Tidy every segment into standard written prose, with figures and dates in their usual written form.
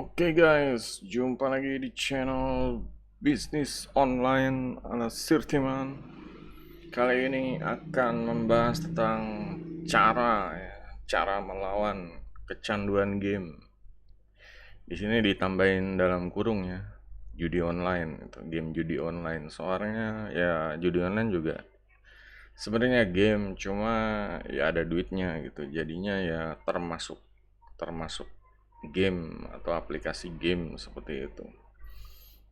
Oke guys, jumpa lagi di channel bisnis online ala Sirtiman. Kali ini akan membahas tentang cara melawan kecanduan game. Di sini ditambahin dalam kurung ya, judi online itu, game judi online. Soalnya ya judi online juga sebenarnya game, cuma ya ada duitnya gitu. Jadinya ya termasuk termasuk game atau aplikasi game seperti itu.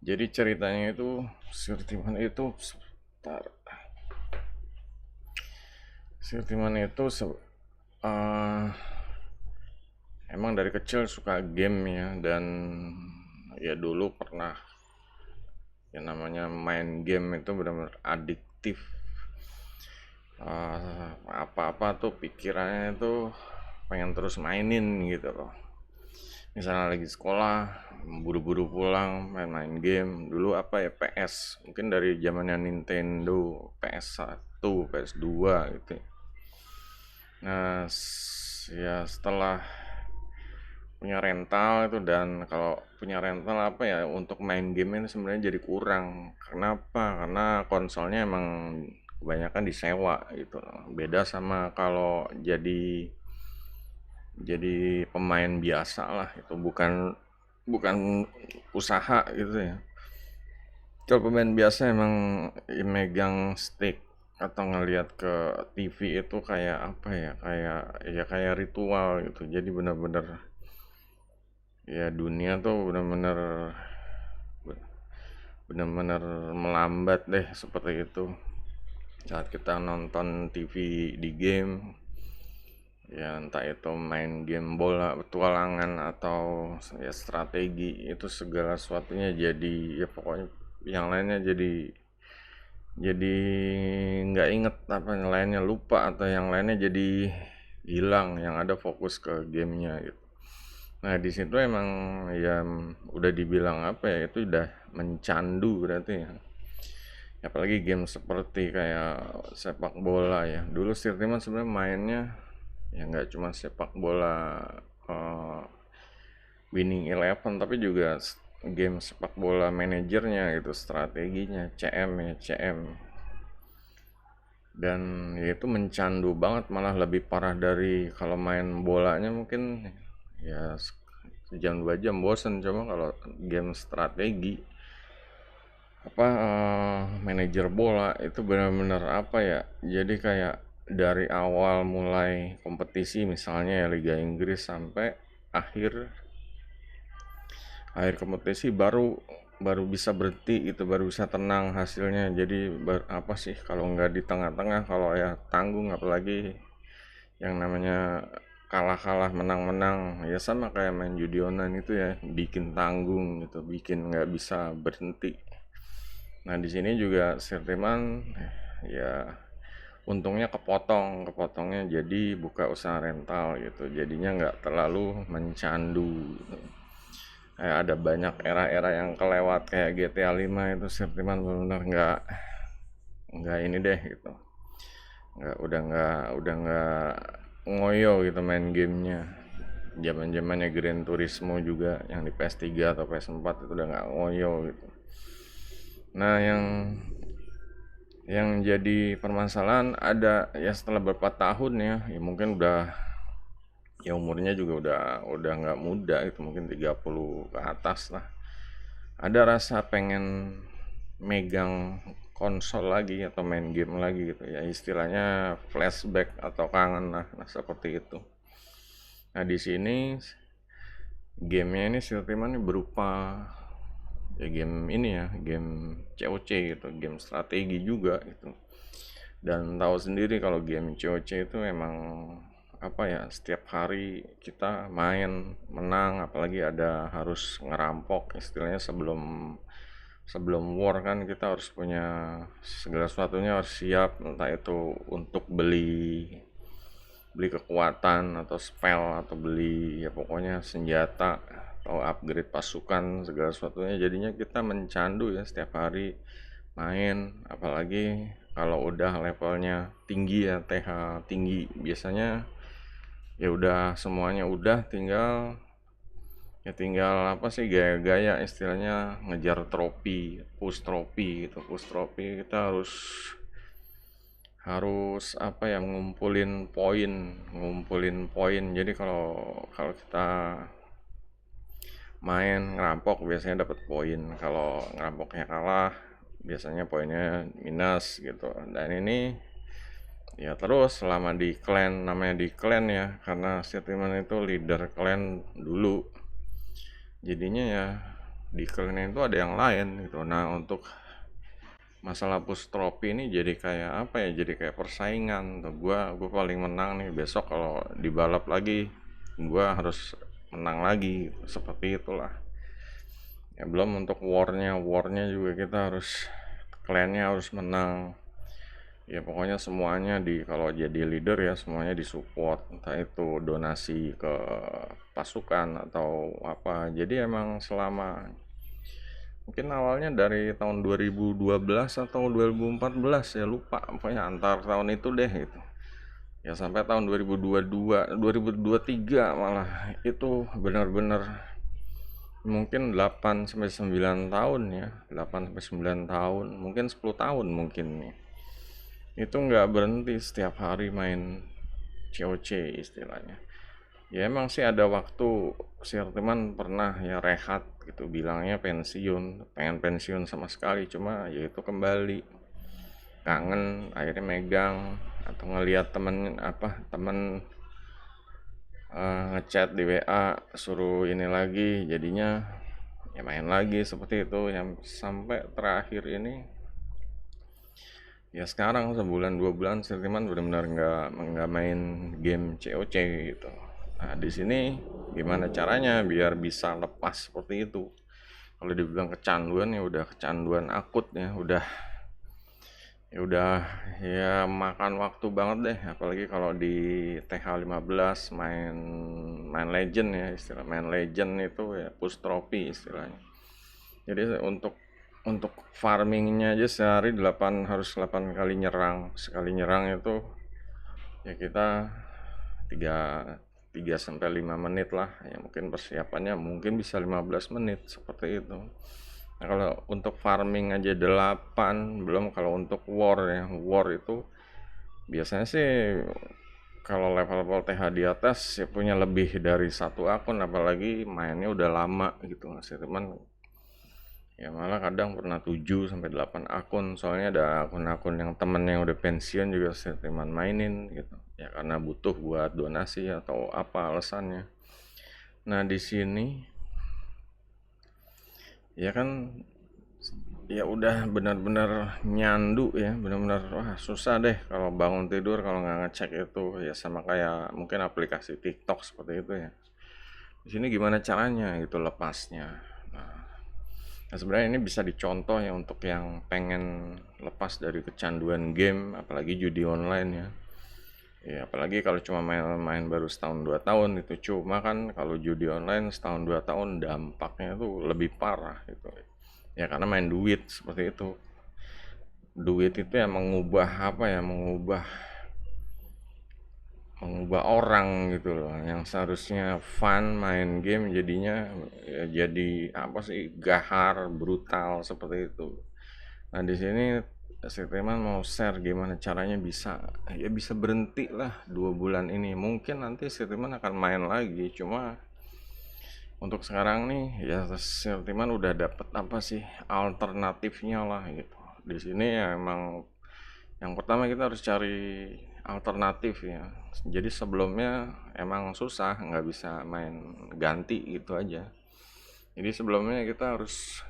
Jadi ceritanya itu Sirtiman itu sebentar. Sirtiman itu eh, emang dari kecil suka game ya, dan ya dulu pernah yang namanya main game itu benar-benar adiktif. Apa-apa tuh pikirannya itu pengen terus mainin gitu loh. Misalnya lagi sekolah, buru-buru pulang, main-main game. Dulu apa ya, PS. Mungkin dari zamannya Nintendo, PS1, PS2 gitu ya. Nah, ya setelah punya rental itu, dan kalau punya rental apa ya, untuk main game ini sebenarnya jadi kurang. Kenapa? Karena konsolnya emang kebanyakan disewa gitu. Beda sama kalau jadi pemain biasa lah, itu bukan bukan usaha gitu ya. Kalau pemain biasa emang megang stick atau ngelihat ke TV itu kayak apa ya, kayak ritual gitu. Jadi benar-benar ya dunia tuh benar-benar melambat deh seperti itu saat kita nonton TV di game. Ya entah itu main game bola petualangan atau ya strategi, itu segala sesuatunya jadi ya pokoknya yang lainnya jadi nggak inget, apa yang lainnya lupa, atau yang lainnya jadi hilang, yang ada fokus ke gamenya gitu. Nah di situ emang ya udah dibilang apa ya, itu udah mencandu berarti ya. Apalagi game seperti kayak sepak bola ya. Dulu Sirtiman sebenarnya mainnya ya nggak cuma sepak bola eh, winning eleven, tapi juga game sepak bola manajernya gitu, strateginya, CM ya, CM. Dan ya itu mencandu banget, malah lebih parah dari kalau main bolanya. Mungkin ya sejam 2 jam bosen, coba kalau game strategi apa manajer bola itu benar-benar apa ya, jadi kayak dari awal mulai kompetisi misalnya ya Liga Inggris sampai akhir akhir kompetisi baru baru bisa berhenti itu, baru bisa tenang hasilnya. Jadi apa sih kalau nggak di tengah-tengah, kalau ya tanggung, apalagi yang namanya kalah-kalah menang-menang ya, sama kayak main judi online itu ya, bikin tanggung gitu, bikin nggak bisa berhenti. Nah di sini juga Sirteman ya untungnya kepotongnya jadi buka usaha rental gitu, jadinya nggak terlalu mencandu gitu. Ada banyak era-era yang kelewat kayak GTA 5 itu Sirtiman benar-benar nggak ini deh gitu, udah nggak ngoyo gitu main gamenya. Zaman zamannya Gran Turismo juga yang di PS3 atau PS4 itu udah nggak ngoyo gitu. Nah yang jadi permasalahan ada ya setelah beberapa tahun ya, ya mungkin udah ya umurnya juga udah nggak muda itu, mungkin 30 ke atas lah. Ada rasa pengen megang konsol lagi atau main game lagi gitu ya, istilahnya flashback atau kangen lah, nah seperti itu. Nah di sini gamenya ini Siltiman ini berupa ya game ini ya, game COC gitu, game strategi juga gitu. Dan tahu sendiri kalau game COC itu memang apa ya, setiap hari kita main menang, apalagi ada harus ngerampok istilahnya, sebelum sebelum war kan kita harus punya segala sesuatunya, harus siap, entah itu untuk beli beli kekuatan atau spell, atau beli ya pokoknya senjata atau upgrade pasukan, segala sesuatunya. Jadinya kita mencandu ya setiap hari main, apalagi kalau udah levelnya tinggi ya, TH tinggi biasanya, ya udah semuanya udah, tinggal Ya tinggal apa sih, gaya-gaya istilahnya, ngejar trofi, push trofi gitu. Push trofi kita harus harus apa ya, ngumpulin poin. Jadi kalau kalau kita main ngerampok biasanya dapat poin. Kalau ngerampoknya kalah biasanya poinnya minus gitu. Dan ini ya terus selama di clan, namanya di clan ya, karena Setiman itu leader clan dulu, jadinya ya di clan itu ada yang lain gitu. Nah, untuk masalah push trophy ini jadi kayak apa ya, jadi kayak persaingan tuh. Gua paling menang nih, besok kalau dibalap lagi gua harus menang lagi, seperti itulah. Ya belum untuk warnya juga kita harus, clannya harus menang. Ya pokoknya semuanya kalau jadi leader ya semuanya disupport, entah itu donasi ke pasukan atau apa. Jadi emang selama, mungkin awalnya dari tahun 2012 atau 2014 ya, lupa, pokoknya antar tahun itu deh itu. Ya sampai tahun 2022, 2023 malah, itu benar-benar mungkin 8 sampai 9 tahun ya, 8 sampai 9 tahun, mungkin 10 tahun mungkin nih. Itu nggak berhenti, setiap hari main COC istilahnya. Ya emang sih ada waktu si teman pernah ya rehat gitu, bilangnya pensiun, pengen pensiun sama sekali, cuma ya itu kembali kangen, akhirnya megang atau ngelihat temen ngechat di WA suruh ini lagi, jadinya ya main lagi seperti itu. Yang sampai terakhir ini ya sekarang sebulan 2 bulan Sentiman benar-benar nggak main game COC gitu. Nah di sini gimana caranya biar bisa lepas seperti itu? Kalau dibilang kecanduan ya udah kecanduan akut ya, udah ya makan waktu banget deh. Apalagi kalau di TH15 main main legend ya, istilah main legend itu ya push trophy istilahnya. Jadi untuk farmingnya aja sehari harus 8 kali nyerang. Sekali nyerang itu ya kita 3 3 sampai 5 menit lah. Ya mungkin persiapannya mungkin bisa 15 menit seperti itu. Nah, kalau untuk farming aja 8, belum kalau untuk war ya. War itu biasanya sih kalau level-level TH di atas ya punya lebih dari satu akun, apalagi mainnya udah lama gitu. Masih teman ya malah kadang pernah 7 sampai 8 akun, soalnya ada akun-akun yang temen yang udah pensiun juga setiman mainin gitu ya, karena butuh buat donasi atau apa alasannya. Nah di sini ya kan ya udah benar-benar nyandu ya, benar-benar wah susah deh kalau bangun tidur kalau nggak ngecek itu ya, sama kayak mungkin aplikasi TikTok seperti itu ya. Di sini gimana caranya itu lepasnya? Nah, sebenarnya ini bisa dicontoh ya untuk yang pengen lepas dari kecanduan game, apalagi judi online ya. Ya, apalagi kalau cuma main-main baru setahun 2 tahun itu, cuma kan kalau judi online setahun 2 tahun dampaknya tuh lebih parah gitu. Ya karena main duit seperti itu. Duit itu yang mengubah apa ya, mengubah orang gitu loh, yang seharusnya fun main game jadinya ya jadi apa sih, gahar, brutal seperti itu. Nah di sini si Teman mau share gimana caranya bisa ya bisa berhenti lah 2 bulan ini. Mungkin nanti si Teman akan main lagi, cuma untuk sekarang nih ya si Teman udah dapet apa sih alternatifnya lah gitu. Di sini ya emang yang pertama kita harus cari alternatif ya. Jadi sebelumnya emang susah, nggak bisa main ganti gitu aja. Jadi sebelumnya kita harus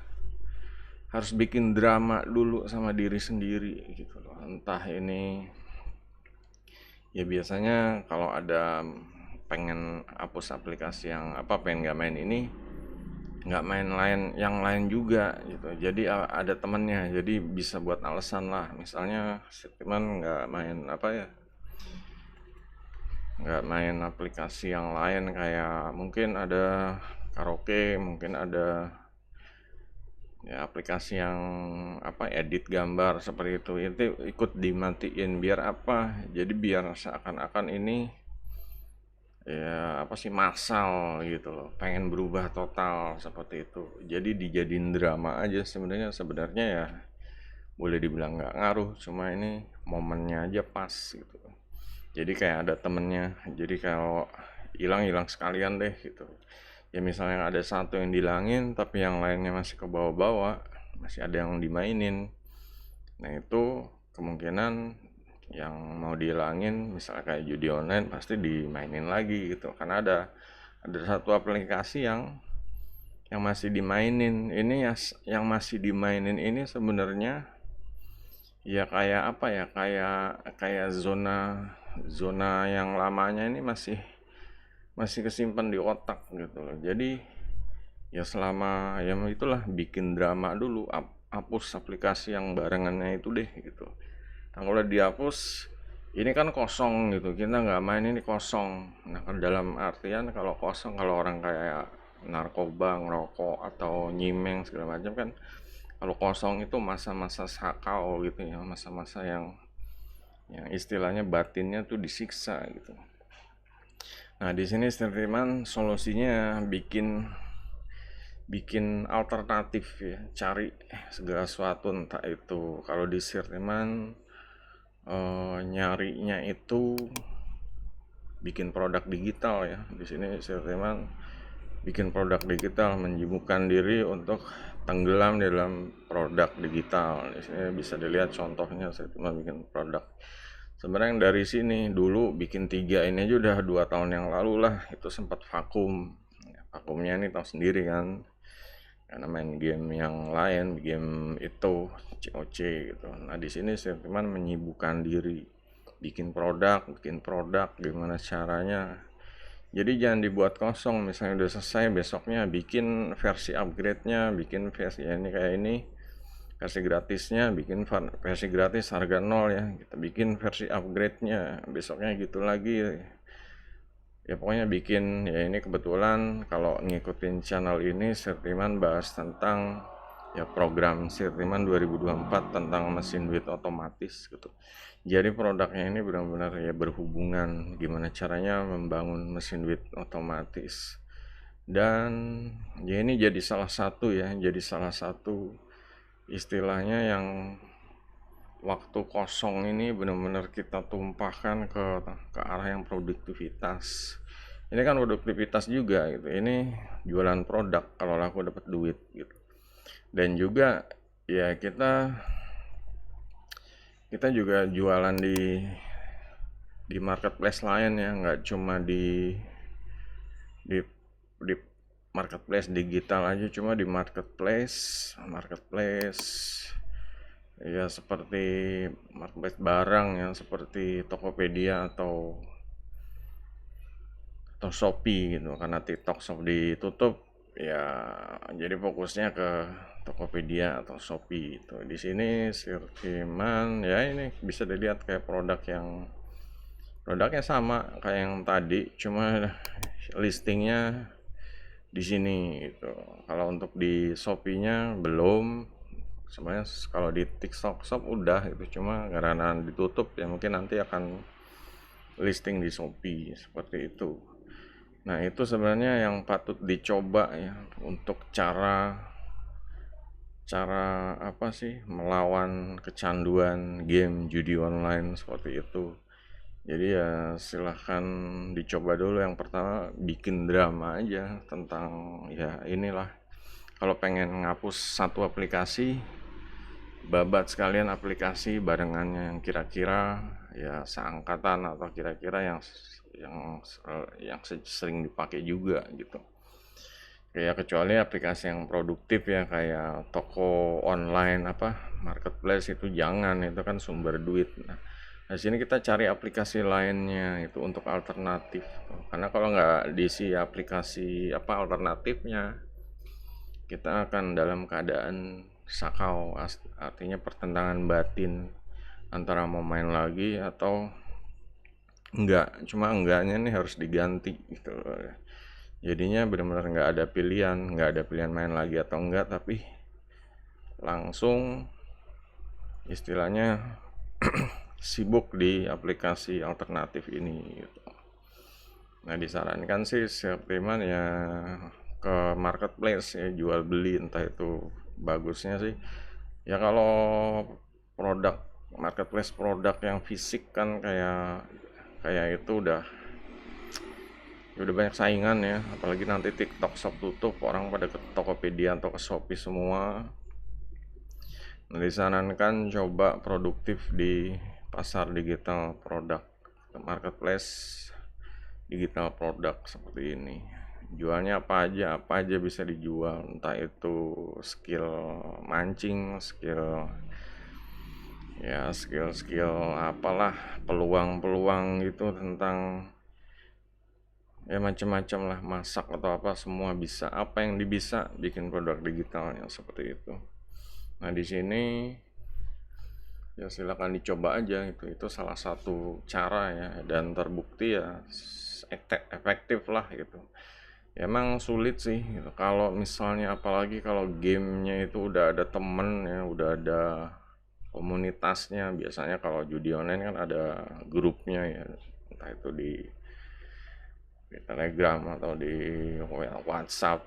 bikin drama dulu sama diri sendiri gitu loh. Entah ini ya biasanya kalau ada pengen hapus aplikasi yang pengen nggak main ini, nggak main yang lain juga gitu, jadi ada temennya, jadi bisa buat alasan lah, misalnya si teman nggak main aplikasi yang lain, kayak mungkin ada karaoke, mungkin ada ya aplikasi yang edit gambar seperti itu ikut dimatiin biar jadi biar seakan-akan ini ya apa sih, massal gitu loh, pengen berubah total seperti itu. Jadi dijadiin drama aja sebenarnya ya boleh dibilang nggak ngaruh, cuma ini momennya aja pas gitu. Jadi kayak ada temennya, jadi kalau hilang sekalian deh gitu. Ya misalnya ada satu yang dihilangin tapi yang lainnya masih ke bawah-bawah, masih ada yang dimainin. Nah itu kemungkinan yang mau dihilangin misalnya kayak judi online pasti dimainin lagi gitu, karena ada satu aplikasi yang masih dimainin ini ya. Yang masih dimainin ini sebenarnya ya kayak apa ya, kayak kayak zona zona yang lamanya ini masih masih kesimpan di otak gitu loh. Jadi ya selama ya itulah, bikin drama dulu, hapus aplikasi yang barengannya itu deh gitu. Nah kalau dihapus ini kan kosong gitu, kita nggak main ini kosong. Nah dalam artian kalau kosong, kalau orang kayak narkoba, ngerokok atau nyimeng segala macam kan, kalau kosong itu masa-masa sakau gitu ya, masa-masa yang istilahnya batinnya tuh disiksa gitu. Nah di sini Stirtiman solusinya bikin bikin alternatif ya, cari segala sesuatu, entah itu kalau di Sirtiman nyarinya itu bikin produk digital ya. Di sini Sirtiman bikin produk digital, menyibukkan diri untuk tenggelam di dalam produk digital. Di sini bisa dilihat contohnya Sirtiman bikin produk. Sebenarnya yang dari sini dulu bikin 3 ini aja udah 2 tahun yang lalu lah, itu sempat vakum. Vakumnya ini tahu sendiri kan, karena main game yang lain, game itu COC gitu. Nah di sini saya cuman menyibukkan diri, bikin produk gimana caranya. Jadi jangan dibuat kosong, misalnya udah selesai besoknya bikin versi upgrade-nya, bikin versi ya, ini kayak ini versi gratisnya, bikin versi gratis harga 0 ya, kita bikin versi upgrade-nya besoknya gitu lagi ya. Pokoknya bikin ya. Ini kebetulan kalau ngikutin channel ini Sirtiman bahas tentang ya program Sirtiman 2024 tentang mesin duit otomatis gitu. Jadi produknya ini benar-benar ya berhubungan gimana caranya membangun mesin duit otomatis. Dan ya ini jadi salah satu ya, jadi salah satu istilahnya yang waktu kosong ini benar-benar kita tumpahkan ke arah yang produktivitas. Ini kan produktivitas juga gitu. Ini jualan produk kalau laku dapat duit gitu. Dan juga ya kita juga jualan di marketplace lain ya, nggak cuma di di marketplace digital aja, cuma di marketplace ya seperti marketplace barang yang seperti Tokopedia atau Shopee gitu, karena TikTok Shop ditutup ya, jadi fokusnya ke Tokopedia atau Shopee itu. Di sini Sirtiman ya ini bisa dilihat kayak produknya sama kayak yang tadi, cuma listingnya di sini gitu. Kalau untuk di Shopee-nya belum. Sebenarnya kalau di TikTok Shop udah itu, cuma karena ditutup ya mungkin nanti akan listing di Shopee seperti itu. Nah itu sebenarnya yang patut dicoba ya, untuk cara apa sih melawan kecanduan game judi online seperti itu. Jadi ya silahkan dicoba dulu. Yang pertama bikin drama aja tentang ya inilah, kalau pengen ngapus satu aplikasi, babat sekalian aplikasi barengannya yang kira-kira ya seangkatan atau kira-kira yang sering dipakai juga gitu. Kayak kecuali aplikasi yang produktif ya, kayak toko online apa marketplace, itu jangan, itu kan sumber duit. Nah, di sini kita cari aplikasi lainnya itu untuk alternatif. Karena kalau nggak diisi aplikasi apa alternatifnya, kita akan dalam keadaan sakau, artinya pertentangan batin antara mau main lagi atau enggak. Cuma enggaknya nih harus diganti gitu. Jadinya benar-benar nggak ada pilihan main lagi atau enggak, tapi langsung istilahnya sibuk di aplikasi alternatif ini gitu. Nah, disarankan sih Sirtiman ya ke marketplace ya, jual beli, entah itu bagusnya sih ya kalau produk marketplace, produk yang fisik kan kayak kayak itu udah banyak saingan ya, apalagi nanti TikTok Shop tutup, orang pada ke Tokopedia atau ke Shopee semua. Nah, disarankan coba produktif di pasar digital produk, marketplace digital produk seperti ini. Jualnya apa aja bisa dijual, entah itu skill mancing, skill apalah, peluang-peluang gitu, tentang ya macam-macam lah, masak atau apa, semua bisa. Apa yang bisa bikin produk digitalnya seperti itu. Nah, di sini ya silakan dicoba aja, itu salah satu cara ya, dan terbukti ya efektif lah gitu. Ya, emang sulit sih gitu. Kalau misalnya apalagi kalau gamenya itu udah ada temen ya, udah ada komunitasnya. Biasanya kalau judi online kan ada grupnya ya, entah itu di Telegram atau di WhatsApp.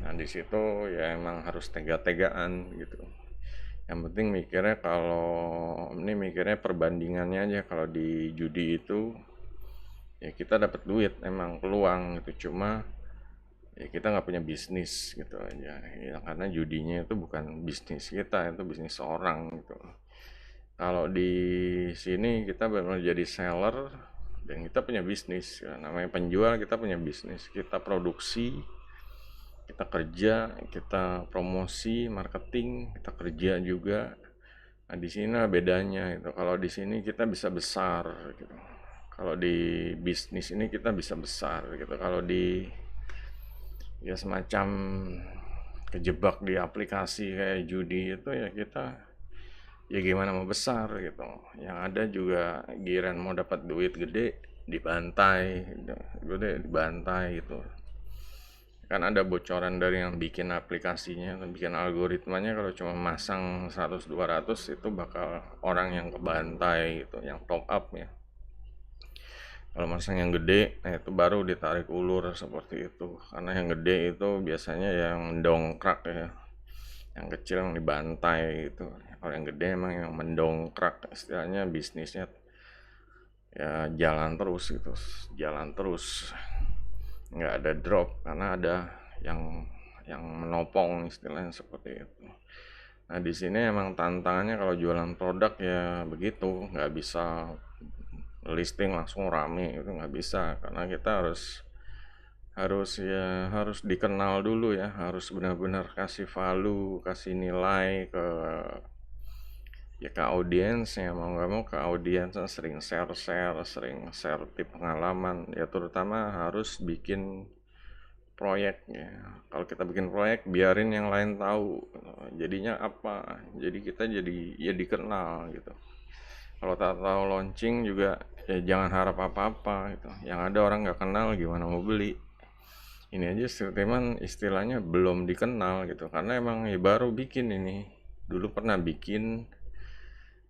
Nah, di situ ya emang harus tega-tegaan gitu. Yang penting mikirnya perbandingannya aja. Kalau di judi itu ya kita dapat duit, emang peluang gitu, cuma ya kita nggak punya bisnis gitu aja ya, karena judinya itu bukan bisnis kita, itu bisnis orang gitu. Kalau di sini kita benar jadi seller dan kita punya bisnis ya, namanya penjual, kita punya bisnis, kita produksi, kita kerja, kita promosi, marketing, kita kerja juga. Nah, di sini bedanya itu. Kalau di sini kita bisa besar gitu. Kalau di bisnis ini kita bisa besar gitu. Kalau di ya semacam kejebak di aplikasi kayak judi itu ya, kita ya gimana mau besar gitu. Yang ada juga giran mau dapat duit gede dibantai gitu. Gitu. Kan ada bocoran dari yang bikin aplikasinya, bikin algoritmanya, kalau cuma masang 100-200 itu bakal orang yang kebantai gitu, yang top up ya. Kalau masang yang gede, nah itu baru ditarik ulur seperti itu. Karena yang gede itu biasanya yang mendongkrak ya, yang kecil yang dibantai gitu. Kalau yang gede emang yang mendongkrak, istilahnya bisnisnya ya jalan terus gitu, jalan terus, nggak ada drop karena ada yang menopong, istilahnya seperti itu. Nah, di sini emang tantangannya kalau jualan produk ya begitu, nggak bisa listing langsung rame, itu nggak bisa, karena kita harus dikenal dulu ya, harus benar-benar kasih value, kasih nilai ke audiensnya. Mau nggak mau ke audiensnya sering share tip pengalaman ya, terutama harus bikin proyek ya. Kalau kita bikin proyek, biarin yang lain tahu jadinya apa, jadi kita ya dikenal gitu. Kalau tak tahu launching juga ya jangan harap apa-apa gitu, yang ada orang nggak kenal gimana mau beli. Ini aja Sirtiman istilahnya belum dikenal gitu, karena emang ya baru bikin ini. Dulu pernah bikin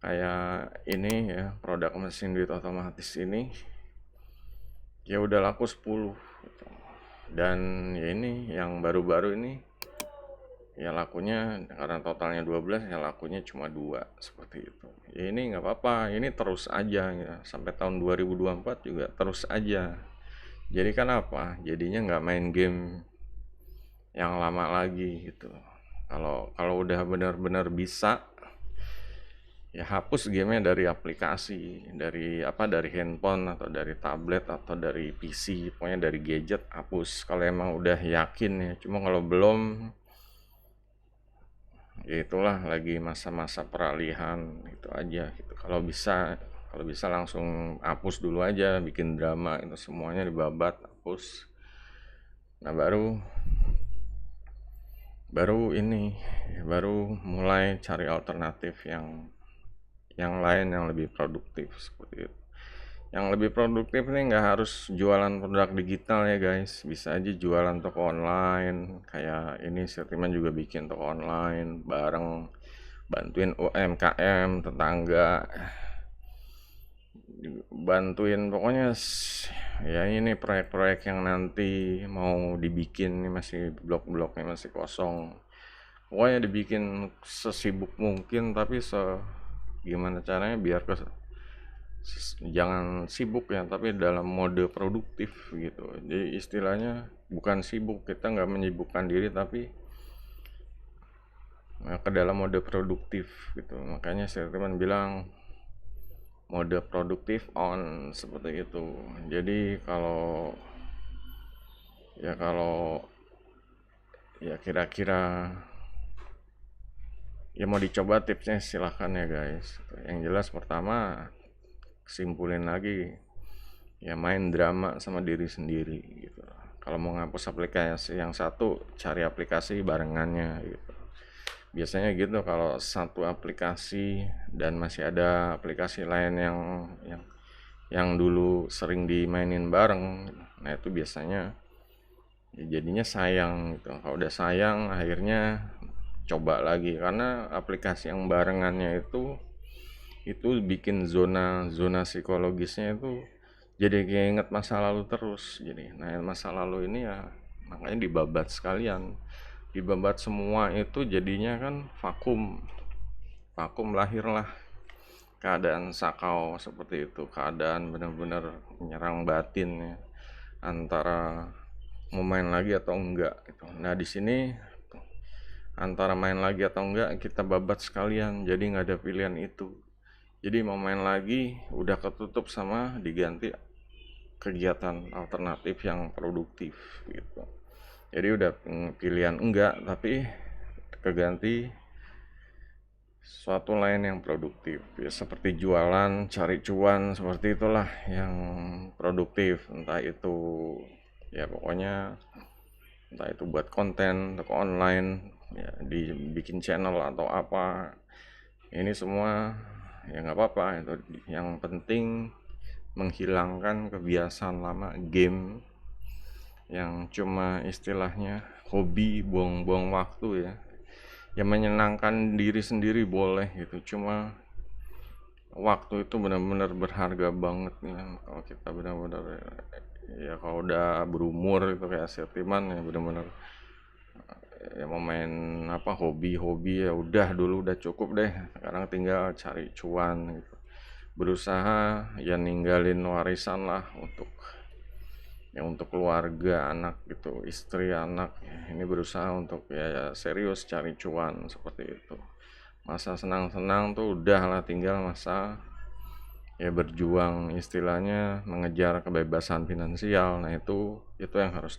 kayak ini ya, produk mesin duit otomatis ini ya udah laku 10 gitu. Dan ya ini yang baru-baru ini ya lakunya, karena totalnya 12 ya lakunya cuma 2 seperti itu. Ya ini nggak apa-apa, ini terus aja ya, sampai tahun 2024 juga terus aja. Jadi kan apa, jadinya nggak main game yang lama lagi gitu. Kalau udah benar-benar bisa ya, hapus gamenya dari aplikasi, dari handphone atau dari tablet atau dari PC, pokoknya dari gadget hapus kalau emang udah yakin ya. Cuma kalau belum ya itulah lagi masa-masa peralihan, itu aja gitu. Kalau bisa langsung hapus dulu aja, bikin drama itu semuanya dibabat, hapus. Nah, baru mulai cari alternatif yang lain yang lebih produktif seperti itu. Yang lebih produktif nih nggak harus jualan produk digital ya guys, bisa aja jualan toko online. Kayak ini Sirtiman juga bikin toko online bareng, bantuin UMKM tetangga, bantuin pokoknya ya ini proyek-proyek yang nanti mau dibikin ini masih blok-bloknya masih kosong. Pokoknya dibikin sesibuk mungkin tapi gimana caranya biar jangan sibuk ya, tapi dalam mode produktif gitu. Jadi istilahnya bukan sibuk, kita nggak menyibukkan diri tapi ke dalam mode produktif gitu. Makanya saya teman bilang mode produktif on seperti itu. Jadi kalau ya kira-kira ya mau dicoba tipsnya silahkan ya guys. Yang jelas pertama simpulin lagi ya, main drama sama diri sendiri gitu. Kalau mau ngapus aplikasi yang satu, cari aplikasi barengannya gitu. Biasanya gitu kalau satu aplikasi dan masih ada aplikasi lain yang dulu sering dimainin bareng, nah itu biasanya ya jadinya sayang gitu. Kalau udah sayang akhirnya coba lagi, karena aplikasi yang barengannya itu bikin zona psikologisnya itu jadi keinget masa lalu terus. Jadi nah masa lalu ini ya makanya dibabat sekalian, dibabat semua, itu jadinya kan vakum lahirlah keadaan sakau seperti itu, keadaan benar-benar menyerang batin ya, antara mau main lagi atau enggak gitu. Nah di sini antara main lagi atau enggak kita babat sekalian, jadi nggak ada pilihan itu. Jadi mau main lagi udah ketutup sama diganti kegiatan alternatif yang produktif gitu. Jadi udah pilihan enggak tapi keganti suatu lain yang produktif ya, seperti jualan cari cuan, seperti itulah yang produktif. Entah itu ya pokoknya entah itu buat konten toko online ya, dibikin channel atau apa, ini semua ya nggak apa-apa. Itu yang penting menghilangkan kebiasaan lama game yang cuma istilahnya hobi, buang-buang waktu ya. Ya menyenangkan diri sendiri boleh gitu, cuma waktu itu benar-benar berharga banget nih kan. Kalau kita benar-benar ya kalau udah berumur itu kayak Setiman ya, benar-benar ya mau main apa hobi-hobi ya udah dulu udah cukup deh, sekarang tinggal cari cuan gitu. Berusaha ya ninggalin warisan lah untuk keluarga, anak gitu, istri, anak. Ini berusaha untuk ya serius cari cuan seperti itu. Masa senang-senang tuh udah lah, tinggal masa ya berjuang, istilahnya mengejar kebebasan finansial. Nah itu yang harus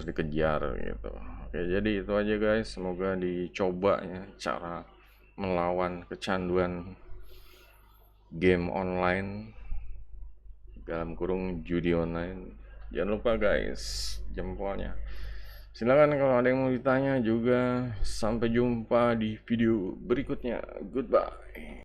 dikejar gitu. Oke, jadi itu aja guys, semoga dicoba ya cara melawan kecanduan game online, dalam kurung judi online. Jangan lupa guys, jempolnya. Silakan kalau ada yang mau ditanya juga. Sampai jumpa di video berikutnya. Goodbye.